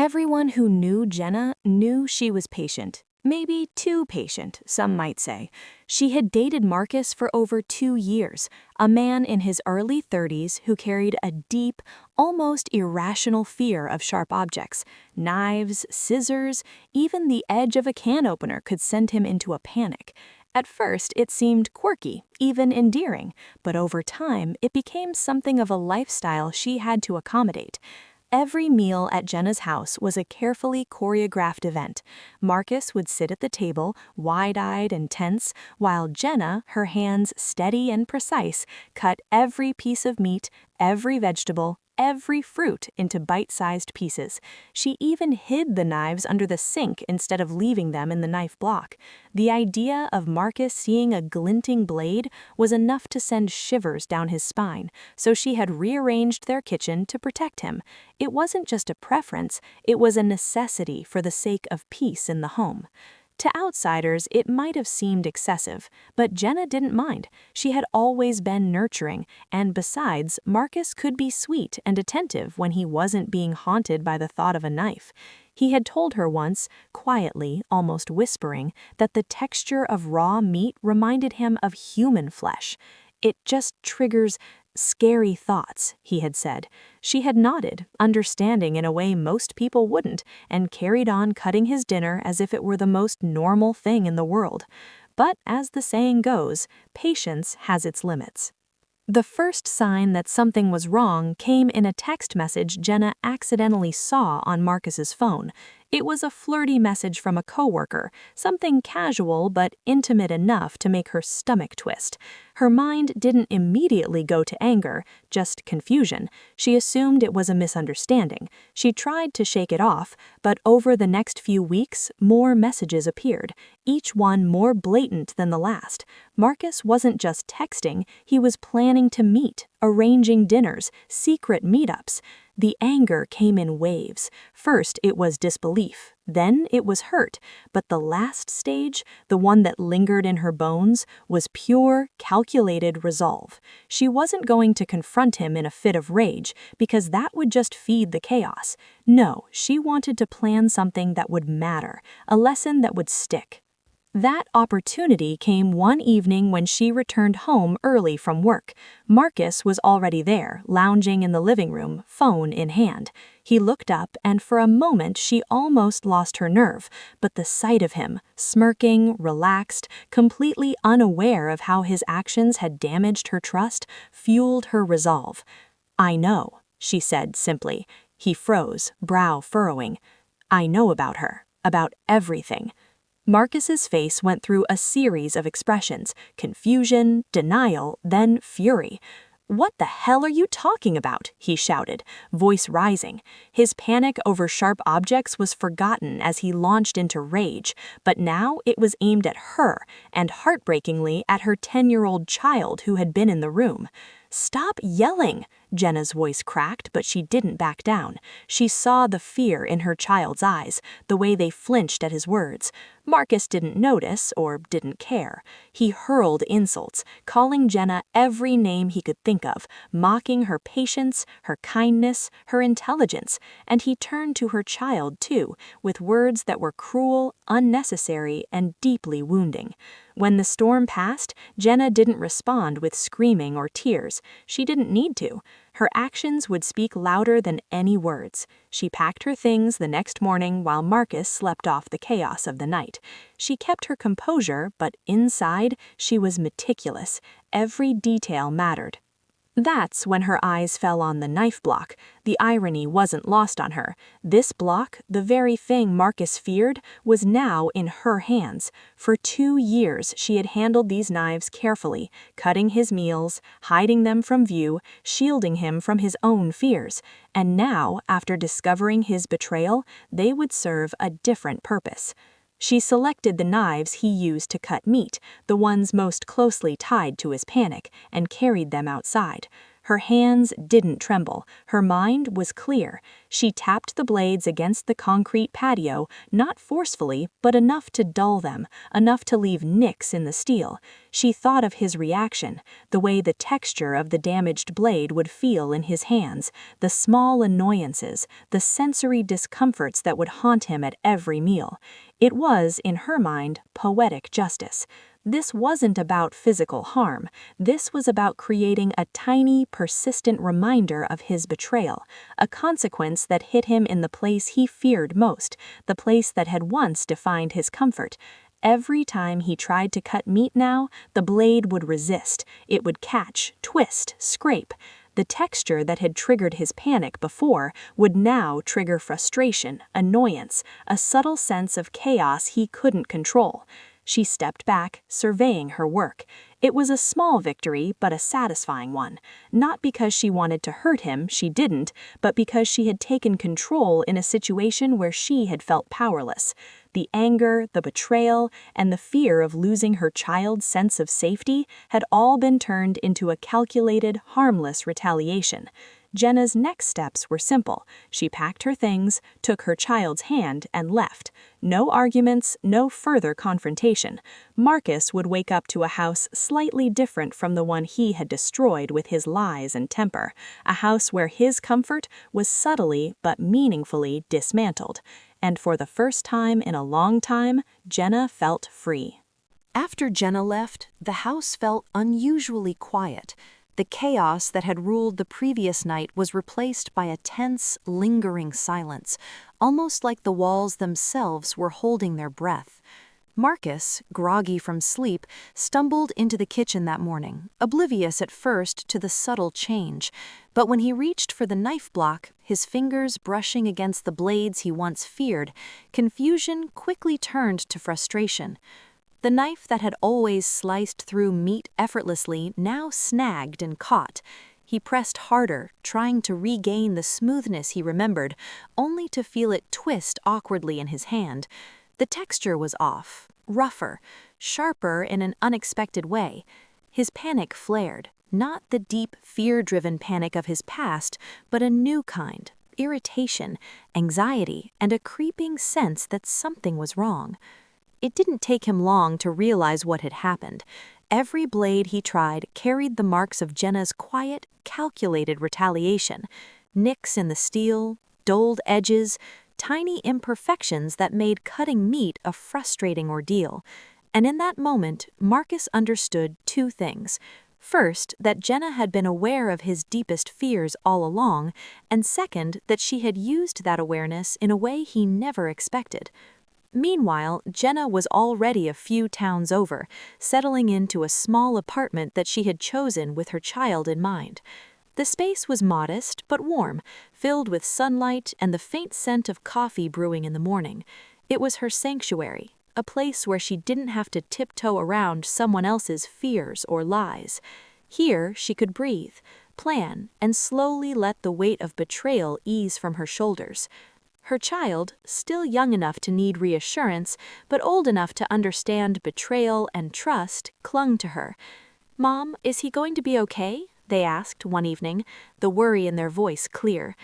Everyone who knew Jenna knew she was patient. Maybe too patient, some might say. She had dated Marcus for over 2 years, a man in his early 30s who carried a deep, almost irrational fear of sharp objects. Knives, scissors, even the edge of a can opener could send him into a panic. At first, it seemed quirky, even endearing, but over time, it became something of a lifestyle she had to accommodate. Every meal at Jenna's house was a carefully choreographed event. Marcus would sit at the table, wide-eyed and tense, while Jenna, her hands steady and precise, cut every piece of meat, every vegetable, every fruit into bite-sized pieces. She even hid the knives under the sink instead of leaving them in the knife block. The idea of Marcus seeing a glinting blade was enough to send shivers down his spine, so she had rearranged their kitchen to protect him. It wasn't just a preference, it was a necessity for the sake of peace in the home. To outsiders, it might have seemed excessive, but Jenna didn't mind. She had always been nurturing, and besides, Marcus could be sweet and attentive when he wasn't being haunted by the thought of a knife. He had told her once, quietly, almost whispering, that the texture of raw meat reminded him of human flesh. "It just triggers scary thoughts," he had said. She had nodded, understanding in a way most people wouldn't, and carried on cutting his dinner as if it were the most normal thing in the world. But as the saying goes, patience has its limits. The first sign that something was wrong came in a text message Jenna accidentally saw on Marcus's phone. It was a flirty message from a coworker, something casual but intimate enough to make her stomach twist. Her mind didn't immediately go to anger, just confusion. She assumed it was a misunderstanding. She tried to shake it off, but over the next few weeks, more messages appeared, each one more blatant than the last. Marcus wasn't just texting, he was planning to meet, arranging dinners, secret meetups. The anger came in waves. First, it was disbelief. Then it was hurt. But the last stage, the one that lingered in her bones, was pure, calculated resolve. She wasn't going to confront him in a fit of rage, because that would just feed the chaos. No, she wanted to plan something that would matter, a lesson that would stick. That opportunity came one evening when she returned home early from work. Marcus was already there, lounging in the living room, phone in hand. He looked up, and for a moment she almost lost her nerve, but the sight of him, smirking, relaxed, completely unaware of how his actions had damaged her trust, fueled her resolve. "I know," she said simply. He froze, brow furrowing. "I know about her, about everything." Marcus's face went through a series of expressions: confusion, denial, then fury. "What the hell are you talking about?" he shouted, voice rising. His panic over sharp objects was forgotten as he launched into rage, but now it was aimed at her, and heartbreakingly at her 10-year-old child who had been in the room. "Stop yelling!" Jenna's voice cracked, but she didn't back down. She saw the fear in her child's eyes, the way they flinched at his words. Marcus didn't notice, or didn't care. He hurled insults, calling Jenna every name he could think of, mocking her patience, her kindness, her intelligence, and he turned to her child too, with words that were cruel, unnecessary, and deeply wounding. When the storm passed, Jenna didn't respond with screaming or tears. She didn't need to. Her actions would speak louder than any words. She packed her things the next morning while Marcus slept off the chaos of the night. She kept her composure, but inside, she was meticulous. Every detail mattered. That's when her eyes fell on the knife block. The irony wasn't lost on her. This block, the very thing Marcus feared, was now in her hands. For 2 years, she had handled these knives carefully, cutting his meals, hiding them from view, shielding him from his own fears. And now, after discovering his betrayal, they would serve a different purpose. She selected the knives he used to cut meat, the ones most closely tied to his panic, and carried them outside. Her hands didn't tremble. Her mind was clear. She tapped the blades against the concrete patio, not forcefully, but enough to dull them, enough to leave nicks in the steel. She thought of his reaction, the way the texture of the damaged blade would feel in his hands, the small annoyances, the sensory discomforts that would haunt him at every meal. It was, in her mind, poetic justice. This wasn't about physical harm. This was about creating a tiny, persistent reminder of his betrayal, a consequence that hit him in the place he feared most, the place that had once defined his comfort. Every time he tried to cut meat now, the blade would resist. It would catch, twist, scrape. The texture that had triggered his panic before would now trigger frustration, annoyance, a subtle sense of chaos he couldn't control. She stepped back, surveying her work. It was a small victory, but a satisfying one. Not because she wanted to hurt him, she didn't, but because she had taken control in a situation where she had felt powerless. The anger, the betrayal, and the fear of losing her child's sense of safety had all been turned into a calculated, harmless retaliation. Jenna's next steps were simple. She packed her things, took her child's hand, and left. No arguments, no further confrontation. Marcus would wake up to a house slightly different from the one he had destroyed with his lies and temper, a house where his comfort was subtly but meaningfully dismantled. And for the first time in a long time, Jenna felt free. After Jenna left, the house felt unusually quiet. The chaos that had ruled the previous night was replaced by a tense, lingering silence, almost like the walls themselves were holding their breath. Marcus, groggy from sleep, stumbled into the kitchen that morning, oblivious at first to the subtle change. But when he reached for the knife block, his fingers brushing against the blades he once feared, confusion quickly turned to frustration. The knife that had always sliced through meat effortlessly now snagged and caught. He pressed harder, trying to regain the smoothness he remembered, only to feel it twist awkwardly in his hand. The texture was off, rougher, sharper in an unexpected way. His panic flared, not the deep, fear-driven panic of his past, but a new kind, irritation, anxiety, and a creeping sense that something was wrong. It didn't take him long to realize what had happened. Every blade he tried carried the marks of Jenna's quiet, calculated retaliation. Nicks in the steel, dulled edges, tiny imperfections that made cutting meat a frustrating ordeal. And in that moment, Marcus understood two things. First, that Jenna had been aware of his deepest fears all along, and second, that she had used that awareness in a way he never expected. Meanwhile, Jenna was already a few towns over, settling into a small apartment that she had chosen with her child in mind. The space was modest but warm, filled with sunlight and the faint scent of coffee brewing in the morning. It was her sanctuary, a place where she didn't have to tiptoe around someone else's fears or lies. Here she could breathe, plan, and slowly let the weight of betrayal ease from her shoulders. Her child, still young enough to need reassurance, but old enough to understand betrayal and trust, clung to her. "Mom, is he going to be okay?" they asked one evening, the worry in their voice clear.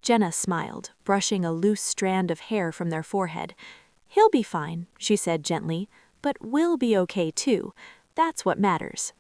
Jenna smiled, brushing a loose strand of hair from their forehead. "He'll be fine," she said gently, "but we'll be okay too. That's what matters."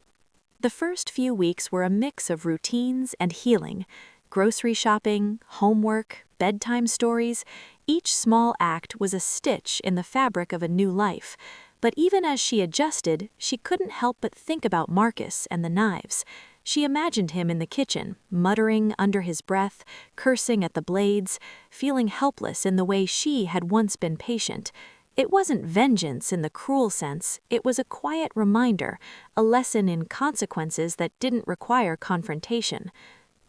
The first few weeks were a mix of routines and healing. Grocery shopping, homework, bedtime stories, each small act was a stitch in the fabric of a new life. But even as she adjusted, she couldn't help but think about Marcus and the knives. She imagined him in the kitchen, muttering under his breath, cursing at the blades, feeling helpless in the way she had once been patient. It wasn't vengeance in the cruel sense, it was a quiet reminder, a lesson in consequences that didn't require confrontation.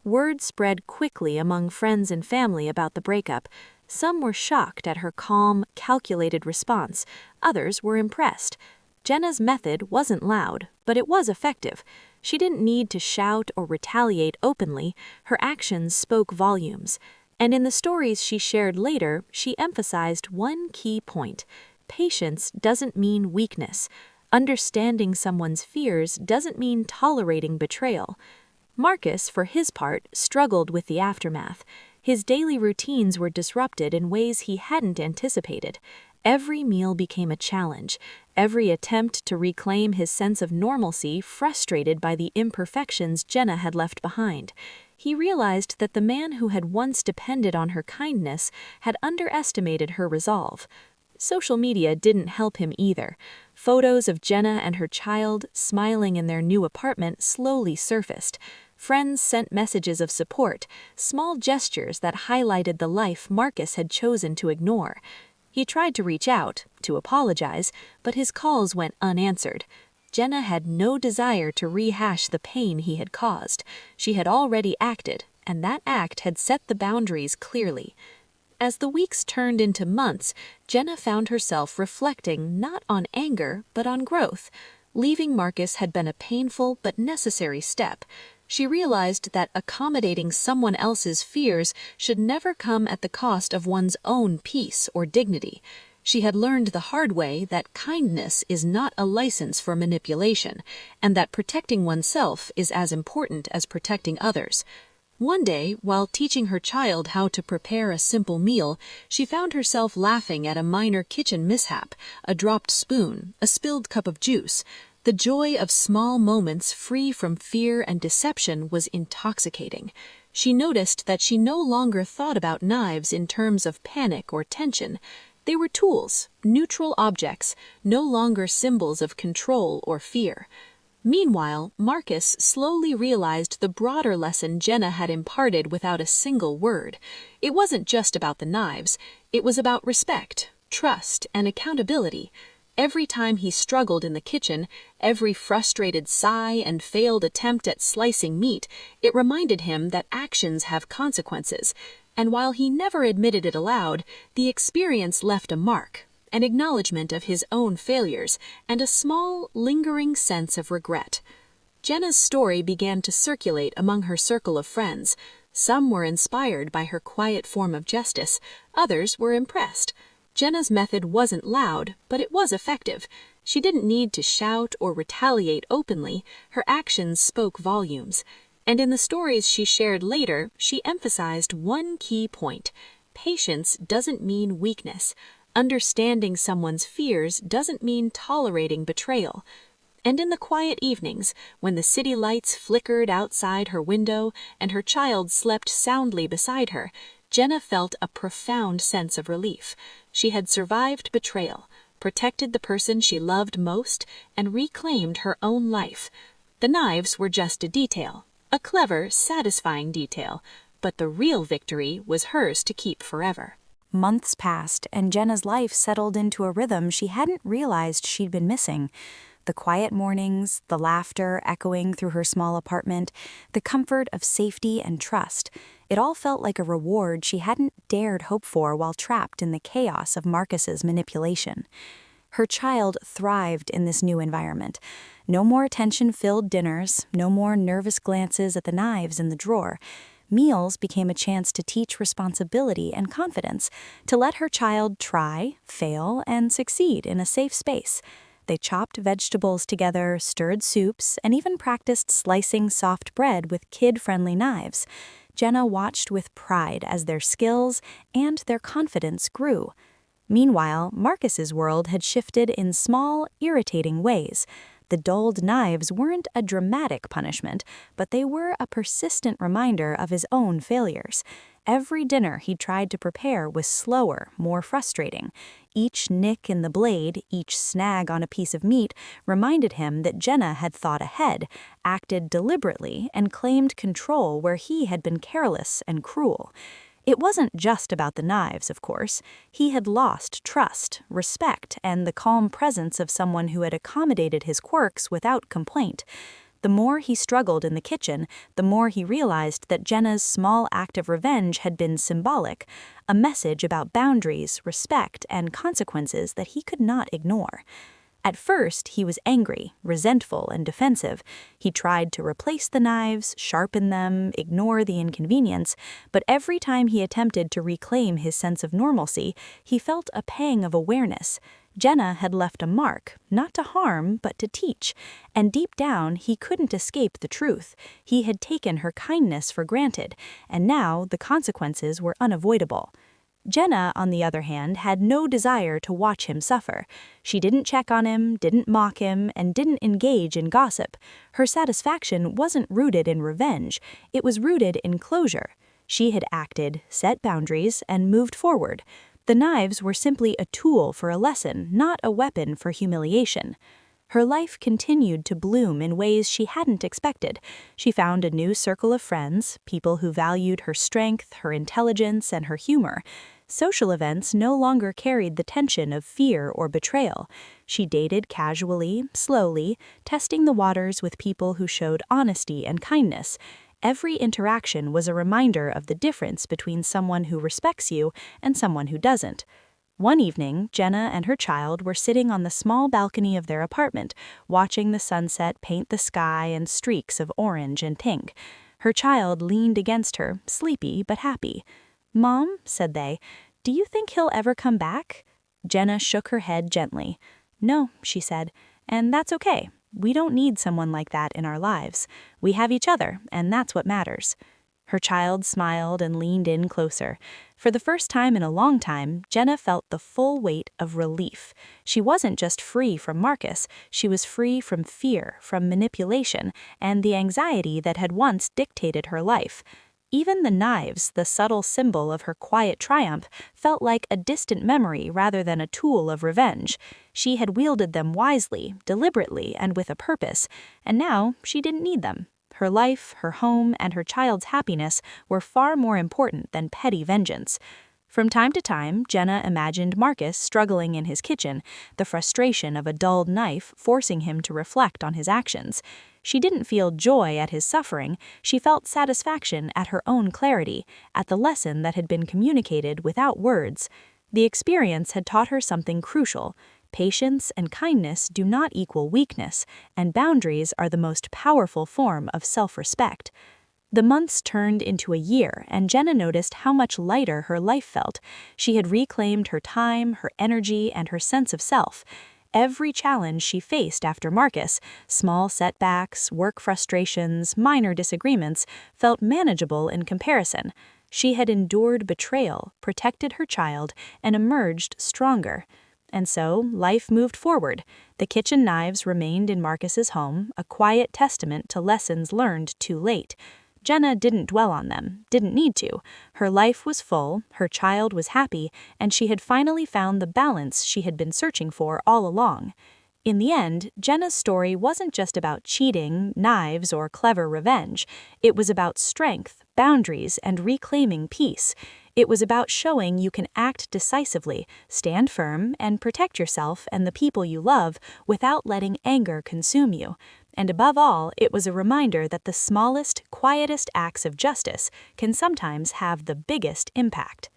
Word spread quickly among friends and family about the breakup. Some were shocked at her calm, calculated response. Others were impressed. Jenna's method wasn't loud, but it was effective. She didn't need to shout or retaliate openly. Her actions spoke volumes. And in the stories she shared later, she emphasized one key point. Patience doesn't mean weakness. Understanding someone's fears doesn't mean tolerating betrayal. Marcus, for his part, struggled with the aftermath. His daily routines were disrupted in ways he hadn't anticipated. Every meal became a challenge, every attempt to reclaim his sense of normalcy frustrated by the imperfections Jenna had left behind. He realized that the man who had once depended on her kindness had underestimated her resolve. Social media didn't help him either. Photos of Jenna and her child smiling in their new apartment slowly surfaced. Friends sent messages of support, small gestures that highlighted the life Marcus had chosen to ignore. He tried to reach out, to apologize, but his calls went unanswered. Jenna had no desire to rehash the pain he had caused. She had already acted, and that act had set the boundaries clearly. As the weeks turned into months, Jenna found herself reflecting not on anger, but on growth. Leaving Marcus had been a painful but necessary step. She realized that accommodating someone else's fears should never come at the cost of one's own peace or dignity. She had learned the hard way that kindness is not a license for manipulation, and that protecting oneself is as important as protecting others. One day, while teaching her child how to prepare a simple meal, she found herself laughing at a minor kitchen mishap, a dropped spoon, a spilled cup of juice. The joy of small moments free from fear and deception was intoxicating. She noticed that she no longer thought about knives in terms of panic or tension. They were tools, neutral objects, no longer symbols of control or fear. Meanwhile, Marcus slowly realized the broader lesson Jenna had imparted without a single word. It wasn't just about the knives. It was about respect, trust, and accountability. Every time he struggled in the kitchen, every frustrated sigh and failed attempt at slicing meat, it reminded him that actions have consequences. And while he never admitted it aloud, the experience left a mark. An acknowledgement of his own failures, and a small, lingering sense of regret. Jenna's story began to circulate among her circle of friends. Some were inspired by her quiet form of justice, others were impressed. Jenna's method wasn't loud, but it was effective. She didn't need to shout or retaliate openly, her actions spoke volumes. And in the stories she shared later, she emphasized one key point. Patience doesn't mean weakness. Understanding someone's fears doesn't mean tolerating betrayal. And in the quiet evenings, when the city lights flickered outside her window and her child slept soundly beside her, Jenna felt a profound sense of relief. She had survived betrayal, protected the person she loved most, and reclaimed her own life. The knives were just a detail, a clever, satisfying detail, but the real victory was hers to keep forever. Months passed, and Jenna's life settled into a rhythm she hadn't realized she'd been missing. The quiet mornings, the laughter echoing through her small apartment, the comfort of safety and trust. It all felt like a reward she hadn't dared hope for while trapped in the chaos of Marcus's manipulation. Her child thrived in this new environment. No more tension-filled dinners, no more nervous glances at the knives in the drawer. Meals became a chance to teach responsibility and confidence, to let her child try, fail, and succeed in a safe space. They chopped vegetables together, stirred soups, and even practiced slicing soft bread with kid-friendly knives. Jenna watched with pride as their skills and their confidence grew. Meanwhile, Marcus's world had shifted in small, irritating ways. The dulled knives weren't a dramatic punishment, but they were a persistent reminder of his own failures. Every dinner he tried to prepare was slower, more frustrating. Each nick in the blade, each snag on a piece of meat, reminded him that Jenna had thought ahead, acted deliberately, and claimed control where he had been careless and cruel. It wasn't just about the knives, of course. He had lost trust, respect, and the calm presence of someone who had accommodated his quirks without complaint. The more he struggled in the kitchen, the more he realized that Jenna's small act of revenge had been symbolic, a message about boundaries, respect, and consequences that he could not ignore. At first, he was angry, resentful, and defensive. He tried to replace the knives, sharpen them, ignore the inconvenience, but every time he attempted to reclaim his sense of normalcy, he felt a pang of awareness. Jenna had left a mark, not to harm, but to teach, and deep down he couldn't escape the truth. He had taken her kindness for granted, and now the consequences were unavoidable. Jenna, on the other hand, had no desire to watch him suffer. She didn't check on him, didn't mock him, and didn't engage in gossip. Her satisfaction wasn't rooted in revenge, it was rooted in closure. She had acted, set boundaries, and moved forward. The knives were simply a tool for a lesson, not a weapon for humiliation. Her life continued to bloom in ways she hadn't expected. She found a new circle of friends, people who valued her strength, her intelligence, and her humor. Social events no longer carried the tension of fear or betrayal. She dated casually, slowly, testing the waters with people who showed honesty and kindness. Every interaction was a reminder of the difference between someone who respects you and someone who doesn't. One evening, Jenna and her child were sitting on the small balcony of their apartment, watching the sunset paint the sky in streaks of orange and pink. Her child leaned against her, sleepy but happy. "Mom," said they, "do you think he'll ever come back?" Jenna shook her head gently. "No," she said, "and that's okay. We don't need someone like that in our lives. We have each other, and that's what matters." Her child smiled and leaned in closer. For the first time in a long time, Jenna felt the full weight of relief. She wasn't just free from Marcus, she was free from fear, from manipulation, and the anxiety that had once dictated her life. Even the knives, the subtle symbol of her quiet triumph, felt like a distant memory rather than a tool of revenge. She had wielded them wisely, deliberately, and with a purpose, and now she didn't need them. Her life, her home, and her child's happiness were far more important than petty vengeance. From time to time, Jenna imagined Marcus struggling in his kitchen, the frustration of a dulled knife forcing him to reflect on his actions. She didn't feel joy at his suffering, she felt satisfaction at her own clarity, at the lesson that had been communicated without words. The experience had taught her something crucial. Patience and kindness do not equal weakness, and boundaries are the most powerful form of self-respect. The months turned into a year, and Jenna noticed how much lighter her life felt. She had reclaimed her time, her energy, and her sense of self. Every challenge she faced after Marcus, small setbacks, work frustrations, minor disagreements, felt manageable in comparison. She had endured betrayal, protected her child, and emerged stronger. And so, life moved forward. The kitchen knives remained in Marcus's home, a quiet testament to lessons learned too late. Jenna didn't dwell on them, didn't need to. Her life was full, her child was happy, and she had finally found the balance she had been searching for all along. In the end, Jenna's story wasn't just about cheating, knives, or clever revenge. It was about strength, boundaries, and reclaiming peace. It was about showing you can act decisively, stand firm, and protect yourself and the people you love without letting anger consume you. And above all, it was a reminder that the smallest, quietest acts of justice can sometimes have the biggest impact.